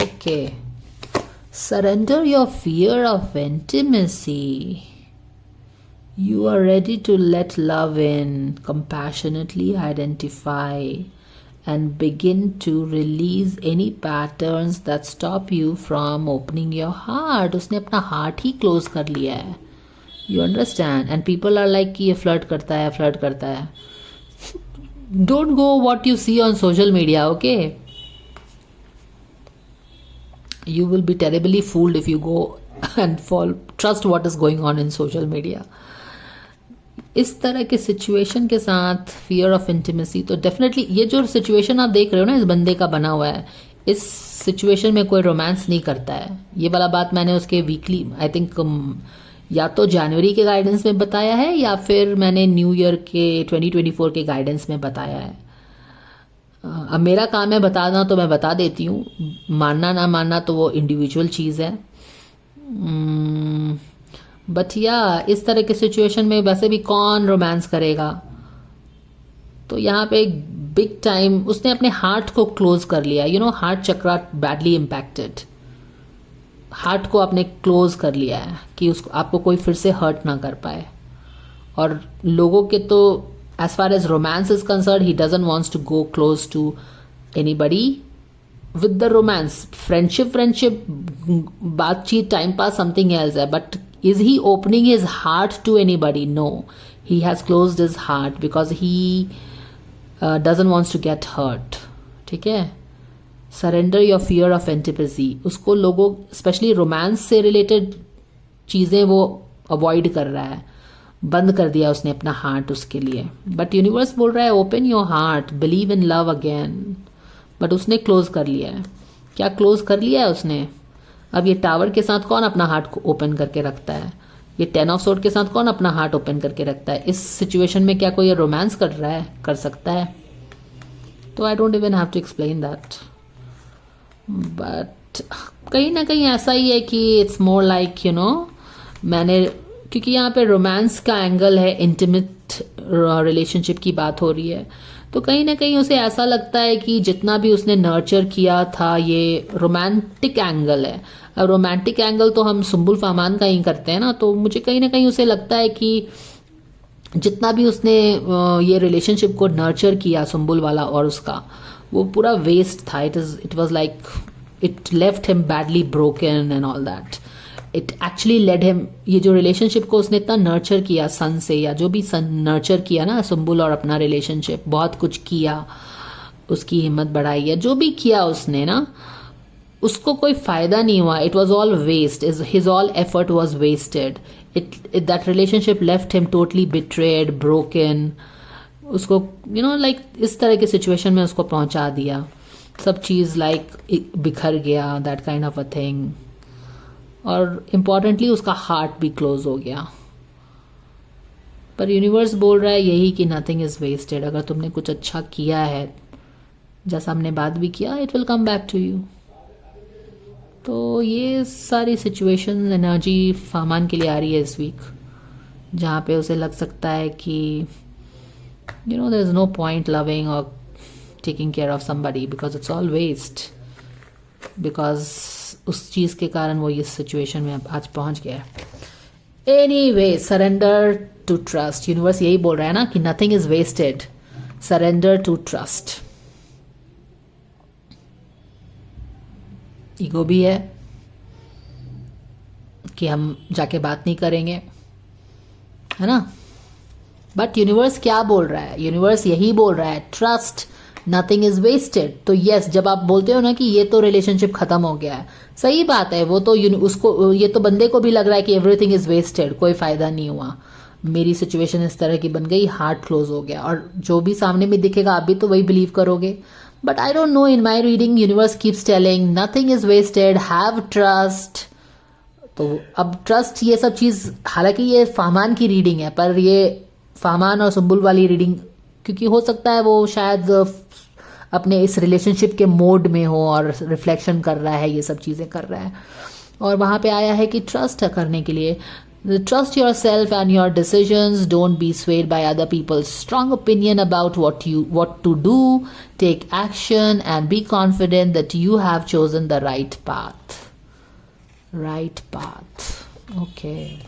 Okay, surrender your fear of intimacy. You are ready to let love in, compassionately identify and begin to release any patterns that stop you from opening your heart. उसने अपना heart ही close कर लिया है. You understand? And people are like कि ये flirt करता है. Don't go what you see on social media, okay? You will be terribly fooled if you go and trust what is going on in social media. इस तरह के situation के साथ fear of intimacy, तो definitely ये जो situation आप देख रहे हो ना इस बंदे का बना हुआ है, इस सिचुएशन में कोई रोमांस नहीं करता है. ये वाला बात मैंने उसके वीकली आई थिंक या तो जनवरी के गाइडेंस में बताया है या फिर मैंने न्यू ईयर के 2024 के गाइडेंस में बताया है. अब मेरा काम है बताना, तो मैं बता देती हूँ. मानना ना मानना तो वो इंडिविजुअल चीज़ है. बट या इस तरह के सिचुएशन में वैसे भी कौन रोमांस करेगा. तो यहाँ पे बिग टाइम उसने अपने हार्ट को क्लोज कर लिया. हार्ट चक्रा बैडली इम्पैक्टेड. हार्ट को आपने क्लोज कर लिया है कि उसको आपको कोई फिर से हर्ट ना कर पाए. और लोगों के तो as far as romance is concerned, he doesn't wants to go close to anybody with the romance. Friendship, बातचीत, time pass, something else है. But is he opening his heart to anybody? No. He has closed his heart because he doesn't wants to get hurt. ठीक है? Surrender your fear of intimacy. उसको लोगों specially romance से related चीज़ें वो avoid कर रहा है. बंद कर दिया उसने अपना हार्ट उसके लिए. बट यूनिवर्स बोल रहा है open your heart, believe in love again. But उसने क्लोज कर लिया है. क्या क्लोज कर लिया है उसने? अब ये टावर के साथ कौन अपना हार्ट को ओपन करके रखता है? ये 10 ऑफ सोर्ड के साथ कौन अपना हार्ट ओपन करके रखता है? इस सिचुएशन में क्या कोई रोमांस कर रहा है? कर सकता है? तो I don't even have to explain that. But कहीं ना कहीं ऐसा ही है कि इट्स मोर लाइक मैंने, क्योंकि यहाँ पे रोमांस का एंगल है, इंटीमेट रिलेशनशिप की बात हो रही है, तो कहीं ना कहीं उसे ऐसा लगता है कि जितना भी उसने नर्चर किया था ये रोमांटिक एंगल है. अब रोमांटिक एंगल तो हम सुम्बुल फामान का ही करते हैं ना. तो मुझे कहीं ना कहीं उसे लगता है कि जितना भी उसने ये रिलेशनशिप को नर्चर किया सुम्बुल वाला और उसका, वो पूरा वेस्ट था. It was like it left him badly broken and all that. It actually led him, ये जो रिलेशनशिप को उसने इतना नर्चर किया सन से, या जो भी सन नर्चर किया ना सुम्बुल और अपना रिलेशनशिप, बहुत कुछ किया, उसकी हिम्मत बढ़ाई है, जो भी किया उसने ना, उसको कोई फायदा नहीं हुआ. It was all waste. His all effort was wasted. That relationship left him totally betrayed, broken. उसको लाइक इस तरह की सिचुएशन में उसको पहुंचा दिया. सब चीज़ लाइक बिखर गया, that kind of a thing. और इम्पॉर्टेंटली उसका हार्ट भी क्लोज हो गया. पर यूनिवर्स बोल रहा है यही कि नथिंग इज़ वेस्टेड. अगर तुमने कुछ अच्छा किया है, जैसा हमने बात भी किया, it will come back to you. तो ये सारी सिचुएशन एनर्जी फामान के लिए आ रही है इस वीक, जहाँ पे उसे लग सकता है कि there is no point loving और taking care of somebody because it's all waste. Because उस चीज़ के कारण वो इस सिचुएशन में आज पहुंच गया. Anyway, surrender to trust. Universe यही बोल रहा है ना कि nothing is wasted. Surrender to trust. Ego भी है कि हम जाके बात नहीं करेंगे, है ना. बट यूनिवर्स क्या बोल रहा है? यूनिवर्स यही बोल रहा है ट्रस्ट, नथिंग इज वेस्टेड. तो यस, जब आप बोलते हो ना कि ये तो रिलेशनशिप खत्म हो गया है, सही बात है. वो तो उसको, ये तो बंदे को भी लग रहा है कि एवरीथिंग इज वेस्टेड, कोई फायदा नहीं हुआ, मेरी सिचुएशन इस तरह की बन गई, हार्ट क्लोज हो गया. और जो भी सामने में दिखेगा आप भी तो वही बिलीव करोगे. But I don't know, in my reading universe keeps telling nothing is wasted, have trust. तो अब ट्रस्ट, ये सब चीज़, हालांकि ये फामान की रीडिंग है, पर ये फामान और सुम्बुल वाली रीडिंग, क्योंकि हो सकता है वो शायद अपने इस रिलेशनशिप के मोड में हो और रिफ्लेक्शन कर रहा है, ये सब चीज़ें कर रहा है, और वहाँ पे आया है कि ट्रस्ट करने के लिए. Trust yourself and your decisions. Don't be swayed by other people's strong opinion about what to do. Take action and be confident that you have chosen the right path. Right path. Okay.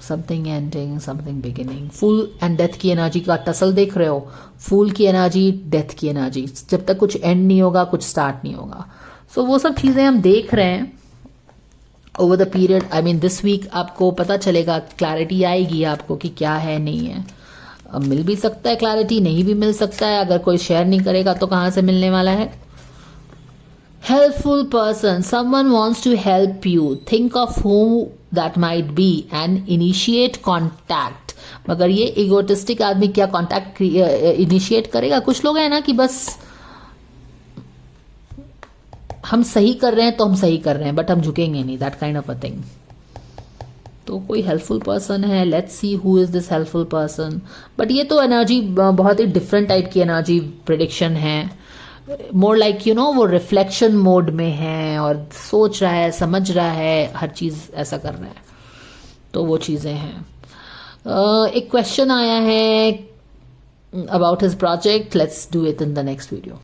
Something ending, something beginning. फूल and death की energy का tussle देख रहे हो. फूल की energy, death की energy. जब तक कुछ एंड नहीं होगा, कुछ स्टार्ट नहीं होगा. सो वो सब चीजें हम देख रहे हैं over the period. I mean this week आपको पता चलेगा, क्लैरिटी आएगी आपको कि क्या है नहीं है. मिल भी सकता है क्लैरिटी, नहीं भी मिल सकता है. अगर कोई शेयर नहीं करेगा तो कहाँ से मिलने वाला है. Helpful person, someone wants to help you. Think of who that might be and initiate contact. मगर ये egotistic आदमी क्या contact initiate करेगा. कुछ लोग हैं ना कि बस हम सही कर रहे हैं तो हम सही कर रहे हैं, बट हम झुकेंगे नहीं. That kind of a thing. तो कोई हेल्पफुल पर्सन है. Let's see who is this helpful person. But ये तो एनर्जी बहुत ही डिफरेंट टाइप की एनर्जी प्रिडिक्शन है. मोर लाइक यू नो वो रिफ्लेक्शन मोड में है और सोच रहा है, समझ रहा है, हर चीज ऐसा कर रहा है. तो वो चीजें हैं. एक क्वेश्चन आया है about his project. Let's do it in the next video.